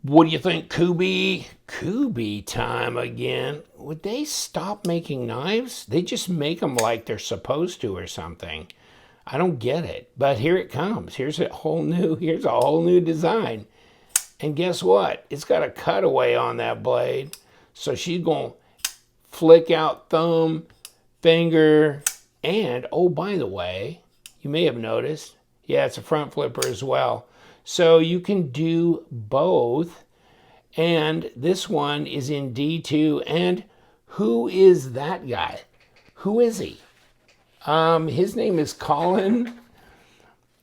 What do you think, Kubey? Kubey time again. Would they stop making knives? They just make them like they're supposed to or something. I don't get it. But here it comes. Here's a whole new design. And guess what? It's got a cutaway on that blade. So she's going to flick out thumb, finger, and, oh, by the way, you may have noticed, yeah, it's a front flipper as well. So you can do both. And this one is in D2. And who is that guy? Who is he? His name is Colin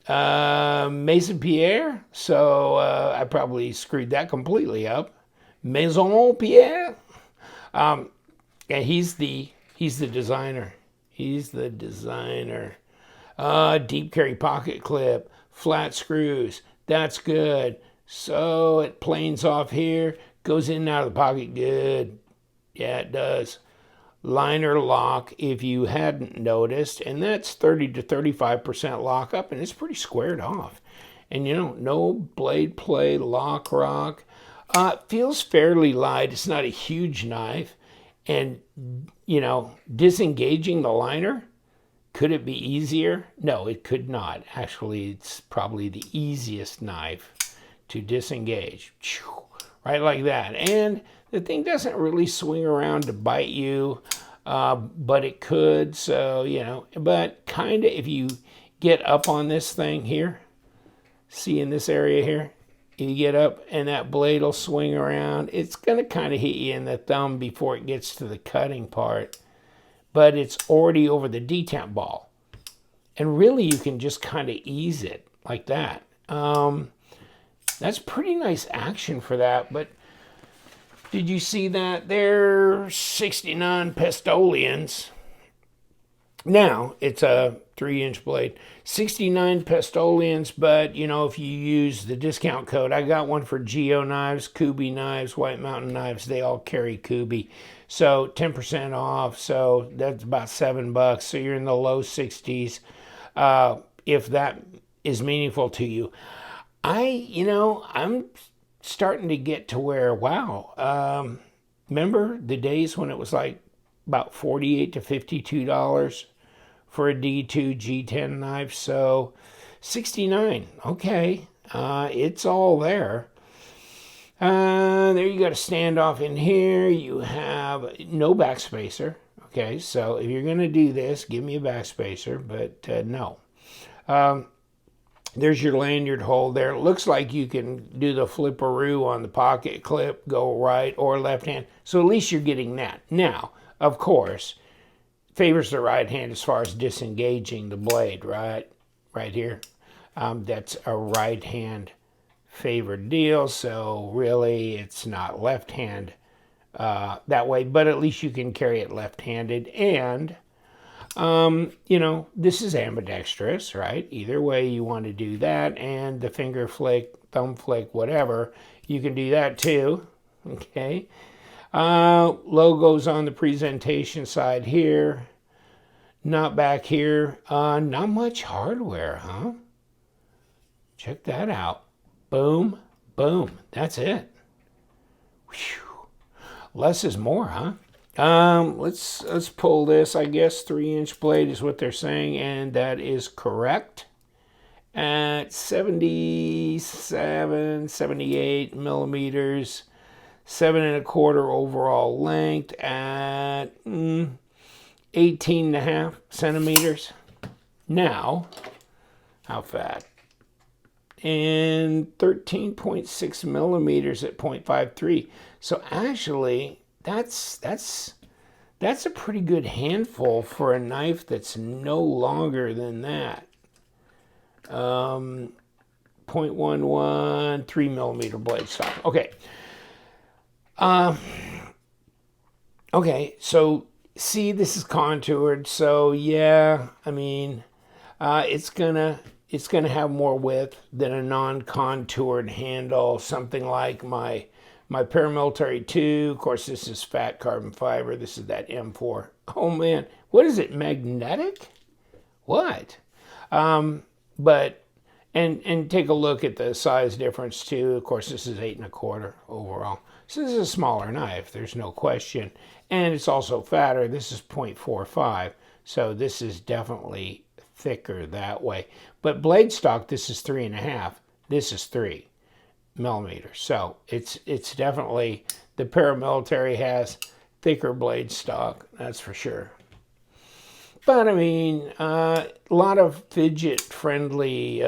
Maison Pierre. So I probably screwed that completely up. Maison Pierre. And he's the designer. He's the designer. Deep carry pocket clip, flat screws. That's good. So it planes off here, goes in and out of the pocket. Good. Yeah, it does. Liner lock, if you hadn't noticed, and that's 30 to 35% lockup, and it's pretty squared off. And, you know, no blade play, lock rock. Feels fairly light. It's not a huge knife. And, you know, disengaging the liner, could it be easier? No, it could not. Actually, it's probably the easiest knife to disengage. Right like that. And the thing doesn't really swing around to bite you, but it could. So, you know, but kind of if you get up on this thing here, see in this area here, you get up and that blade will swing around. It's going to kind of hit you in the thumb before it gets to the cutting part. But it's already over the detent ball. And really you can just kind of ease it like that. That's pretty nice action for that. But did you see that? They're 69 Pistolians. Now, it's a 3-inch blade. 69 Pistolians, but, you know, if you use the discount code, I got one for Geo Knives, Kubey Knives, White Mountain Knives. They all carry Kubey. So 10% off, so that's about $7. So you're in the low 60s, if that is meaningful to you. I'm starting to get to where, wow, remember the days when it was like about $48 to $52 for a D2 G10 knife? So 69, okay, it's all there. There you got a standoff in here. You have no backspacer. Okay, so if you're going to do this, give me a backspacer, but no. There's your lanyard hole there. It looks like you can do the flipperoo on the pocket clip, go right or left hand. So at least you're getting that. Now, of course, favors the right hand as far as disengaging the blade, right? Right here. That's a right hand favored deal, so really it's not left hand that way, but at least you can carry it left-handed. And you know, this is ambidextrous, right? Either way you want to do that, and the finger flick, thumb flick, whatever, you can do that too. Okay, logos on the presentation side here, not back here. Not much hardware, huh? Check that out. Boom, boom. That's it. Whew. Less is more, huh? Let's pull this. I guess 3-inch blade is what they're saying, and that is correct. At 77, 78 millimeters, 7.25 overall length at 18.5 centimeters. Now, how fat? And 13.6 millimeters at 0.53. So actually, that's a pretty good handful for a knife that's no longer than that. 0.11, 3 millimeter blade stock. Okay. Okay, so see, this is contoured. So yeah, I mean, it's gonna have more width than a non-contoured handle, something like my paramilitary 2. Of course, this is fat carbon fiber. This is that M4. Oh man, what is it? Magnetic? What? But And take a look at the size difference too. Of course, this is 8 1/4 overall. So this is a smaller knife, there's no question. And it's also fatter. This is 0.45. So this is definitely thicker that way. But blade stock, this is 3.5. This is 3 millimeters. So it's definitely, the paramilitary has thicker blade stock, that's for sure. But I mean, a lot of fidget friendly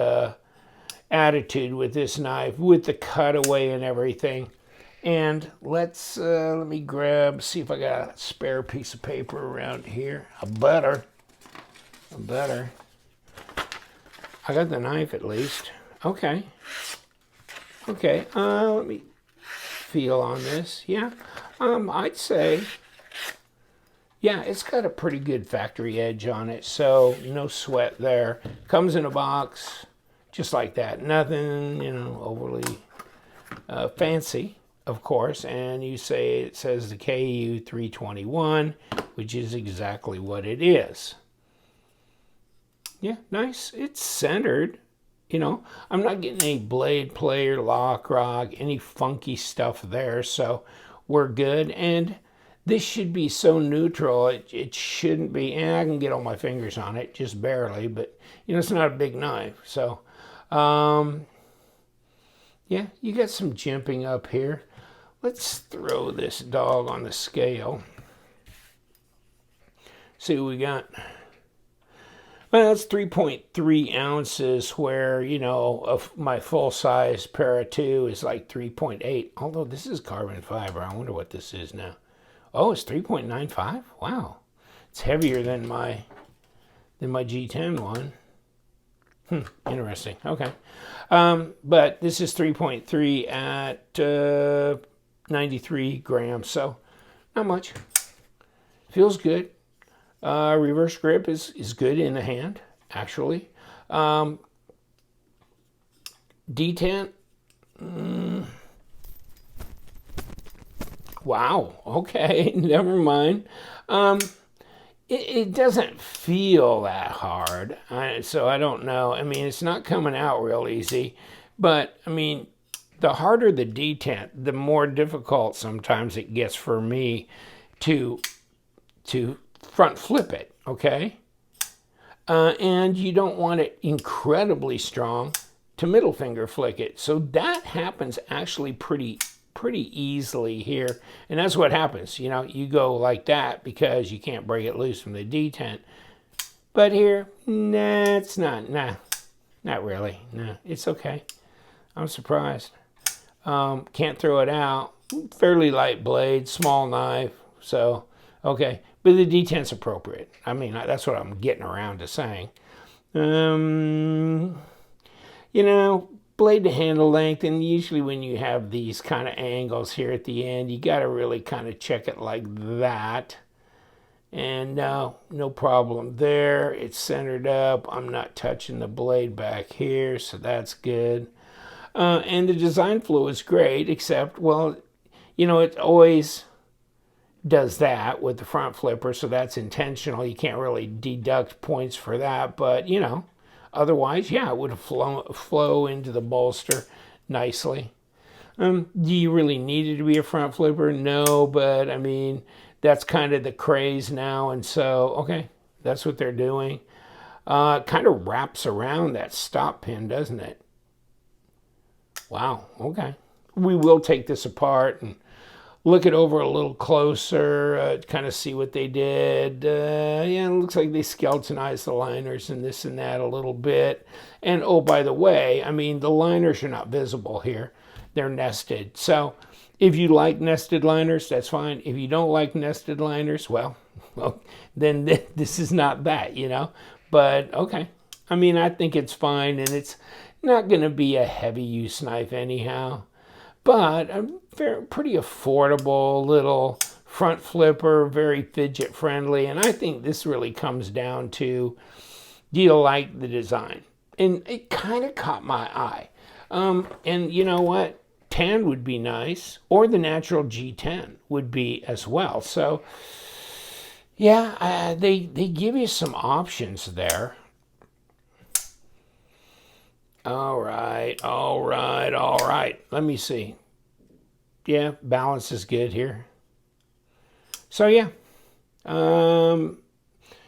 attitude with this knife, with the cutaway and everything. And let me grab, see if I got a spare piece of paper around here. A butter. I got the knife at least. Okay. Let me feel on this. Yeah. I'd say, yeah, it's got a pretty good factory edge on it, so no sweat there. Comes in a box, just like that. Nothing, overly fancy, of course. And you say it says the KU321, which is exactly what it is. Yeah, nice. It's centered. I'm not getting any blade play or lock rock, any funky stuff there, so we're good. And this should be so neutral, it shouldn't be, and I can get all my fingers on it, just barely, but, it's not a big knife. So, yeah, you got some jimping up here. Let's throw this dog on the scale. See what we got. Well, it's 3.3 ounces, where, my full-size para 2 is like 3.8. Although this is carbon fiber. I wonder what this is now. Oh, it's 3.95? Wow. It's heavier than my G10 one. Interesting. Okay. But this is 3.3 at 93 grams, so not much. Feels good. Reverse grip is good in the hand, actually. Detent. Wow. Okay. Never mind. It doesn't feel that hard, so I don't know. I mean, it's not coming out real easy, but I mean, the harder the detent, the more difficult sometimes it gets for me to front flip it, okay? And you don't want it incredibly strong to middle finger flick it. So that happens actually pretty easily here. And that's what happens, you go like that because you can't break it loose from the detent. But here, not really. No, it's okay. I'm surprised. Can't throw it out. Fairly light blade, small knife, so okay. But the detent's appropriate. I mean, that's what I'm getting around to saying. Blade to handle length, and usually when you have these kind of angles here at the end, you got to really kind of check it like that. And no problem there. It's centered up. I'm not touching the blade back here, so that's good. And the design flow is great, except, well, it always does that with the front flipper, so that's intentional. You can't really deduct points for that, but, otherwise, yeah, it would flow into the bolster nicely. Do you really need it to be a front flipper? No, but, I mean, that's kind of the craze now, and so, okay, that's what they're doing. It kind of wraps around that stop pin, doesn't it? Wow, okay. We will take this apart and look it over a little closer, kind of see what they did. Yeah, it looks like they skeletonized the liners and this and that a little bit. And oh, by the way, I mean, the liners are not visible here. They're nested. So if you like nested liners, that's fine. If you don't like nested liners, well, then this is not that, But okay. I mean, I think it's fine, and it's not going to be a heavy use knife anyhow. But a pretty affordable little front flipper, very fidget friendly. And I think this really comes down to, do you like the design? And it kind of caught my eye. And you know what? Tan would be nice, or the natural G10 would be as well. So yeah, they give you some options there. All right, all right, all right. Let me see. Yeah, balance is good here. So yeah,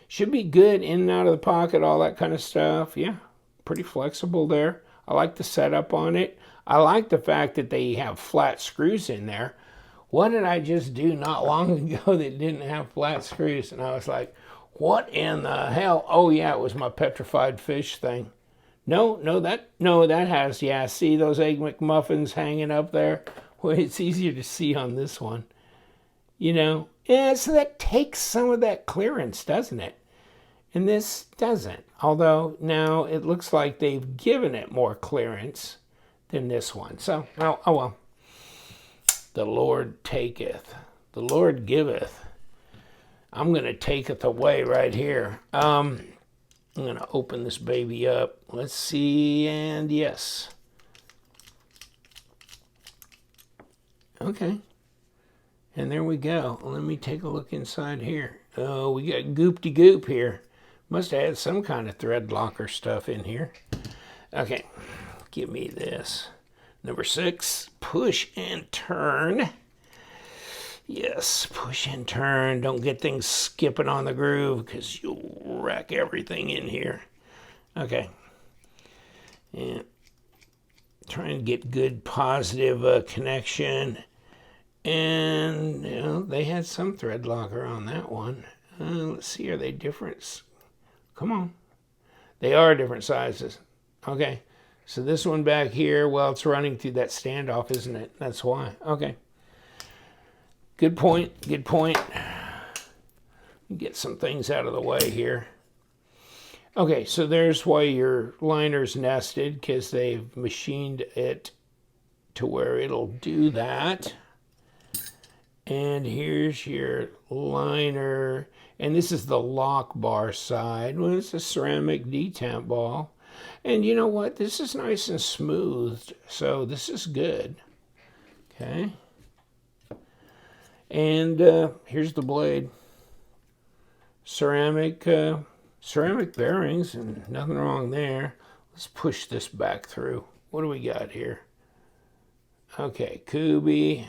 should be good in and out of the pocket, all that kind of stuff. Yeah, pretty flexible there. I like the setup on it. I like the fact that they have flat screws in there. What did I just do not long ago that didn't have flat screws? And I was like, what in the hell? Oh yeah, it was my petrified fish thing. No, that has, yeah, see those Egg McMuffins hanging up there? Well, it's easier to see on this one. You know, yeah, so that takes some of that clearance, doesn't it? And this doesn't. Although now it looks like they've given it more clearance than this one. So, well, oh well. The Lord taketh, the Lord giveth. I'm going to taketh away right here. I'm going to open this baby up. Let's see, and yes. Okay. And there we go. Let me take a look inside here. Oh, we got goop-de-goop here. Must have had some kind of thread locker stuff in here. Okay, give me this. Number 6, push and turn. Yes, push and turn. Don't get things skipping on the groove because you'll wreck everything in here. Okay. And try and get good positive connection. And you know, they had some thread locker on that one. Let's see, are they different? Come on. They are different sizes. Okay. So this one back here, well, it's running through that standoff, isn't it? That's why. Okay. Good point. Good point. Get some things out of the way here. Okay, so there's why your liner's nested, because they've machined it to where it'll do that. And here's your liner. And this is the lock bar side. Well, it's a ceramic detent ball. And you know what? This is nice and smoothed. So this is good. Okay. And here's the blade. Ceramic bearings, and nothing wrong there. Let's push this back through. What do we got here? Okay, Kubey.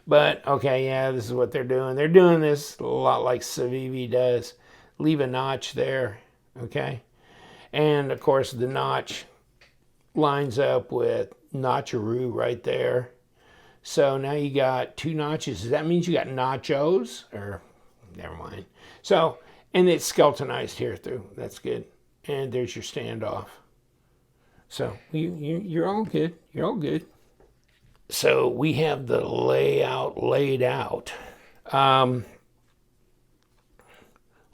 But, okay, yeah, this is what they're doing. They're doing this a lot like Civivi does. Leave a notch there, okay? And, of course, the notch lines up with notcheroo right there. So now you got 2 notches. Does that mean you got nachos? Or, never mind. So, and it's skeletonized here through. That's good. And there's your standoff. So, you're all good. You're all good. So we have the layout laid out.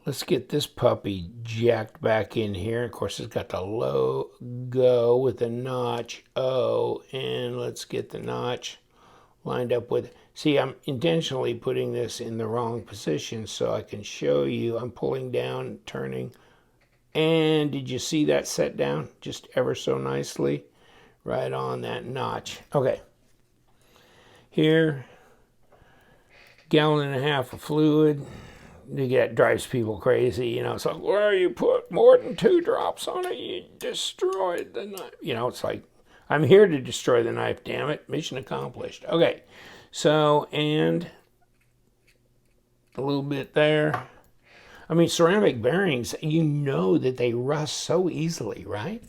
Let's get this puppy jacked back in here. Of course, it's got the logo with the notch O, and let's get the notch lined up with. See, I'm intentionally putting this in the wrong position so I can show you. I'm pulling down, turning, and did you see that set down just ever so nicely right on that notch? Okay. Here, 1.5 gallons of fluid. That drives people crazy, you know. It's like, well, you put more than 2 drops on it, you destroyed the knife. You know, it's like, I'm here to destroy the knife, damn it. Mission accomplished. Okay, so, and a little bit there. I mean, ceramic bearings, you know that they rust so easily, right?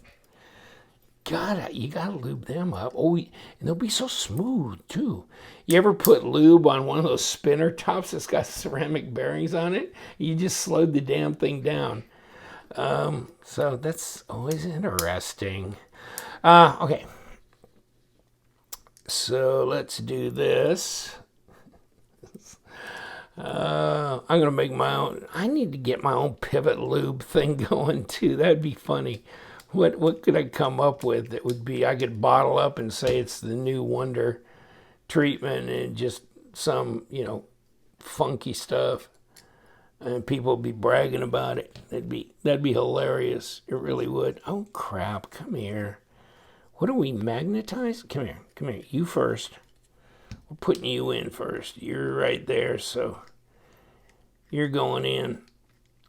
You gotta lube them up. Oh, and they'll be so smooth too. You ever put lube on one of those spinner tops that's got ceramic bearings on it? You just slowed the damn thing down. So that's always interesting. Okay. So let's do this. I'm gonna make my own. I need to get my own pivot lube thing going too. That'd be funny. What could I come up with that would be, I could bottle up and say it's the new wonder treatment and just some, you know, funky stuff, and people would be bragging about it. That'd be hilarious. It really would. Oh crap, come here. What are we, magnetized? Come here, you first. We're putting you in first. You're right there, so you're going in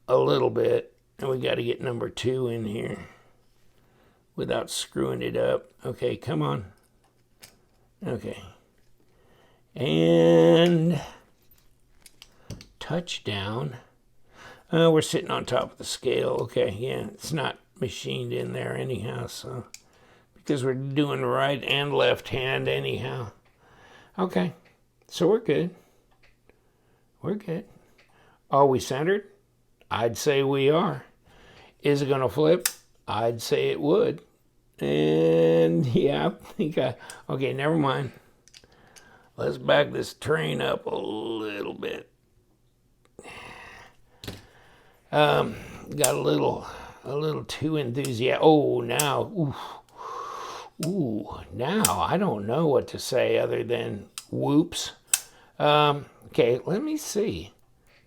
a little bit, and we got to get number 2 in here. without screwing it up. Okay, come on. Okay. And touchdown. We're sitting on top of the scale. Okay, yeah, it's not machined in there anyhow, so because we're doing right and left hand anyhow. Okay, so we're good. We're good. Are we centered? I'd say we are. Is it going to flip? I'd say it would. And yeah, I think okay, never mind. Let's back this train up a little bit. Got a little too enthusiastic. Oh, now, now I don't know what to say other than whoops. Okay, let me see.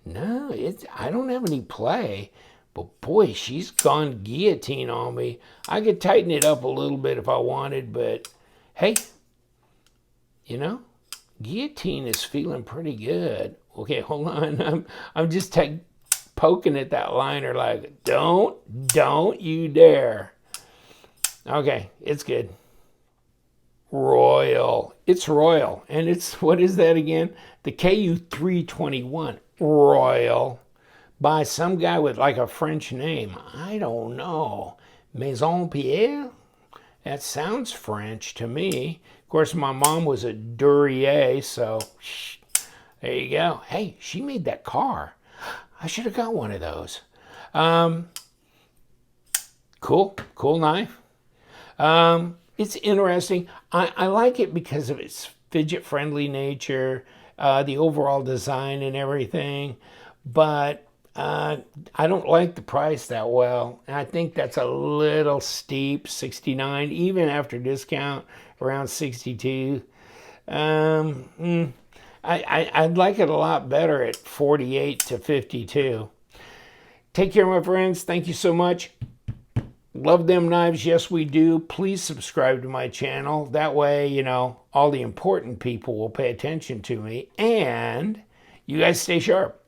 No, I don't have any play, but boy, she's gone guillotine on me. I could tighten it up a little bit if I wanted, but hey, you know, guillotine is feeling pretty good. Okay, hold on. I'm just poking at that liner like, don't you dare. Okay, it's good. Royal. It's Royal. And it's, what is that again? The KU321 Royal by some guy with like a French name. I don't know. Maison Pierre? That sounds French to me. Of course, my mom was a Duryea, so there you go. Hey, she made that car. I should have got one of those. Cool knife. It's interesting. I like it because of its fidget-friendly nature, the overall design and everything. But I don't like the price that well. I think that's a little steep, $69, even after discount, around $62. I'd like it a lot better at $48 to $52. Take care, my friends. Thank you so much. Love them knives. Yes, we do. Please subscribe to my channel. That way, you know, all the important people will pay attention to me. And you guys stay sharp.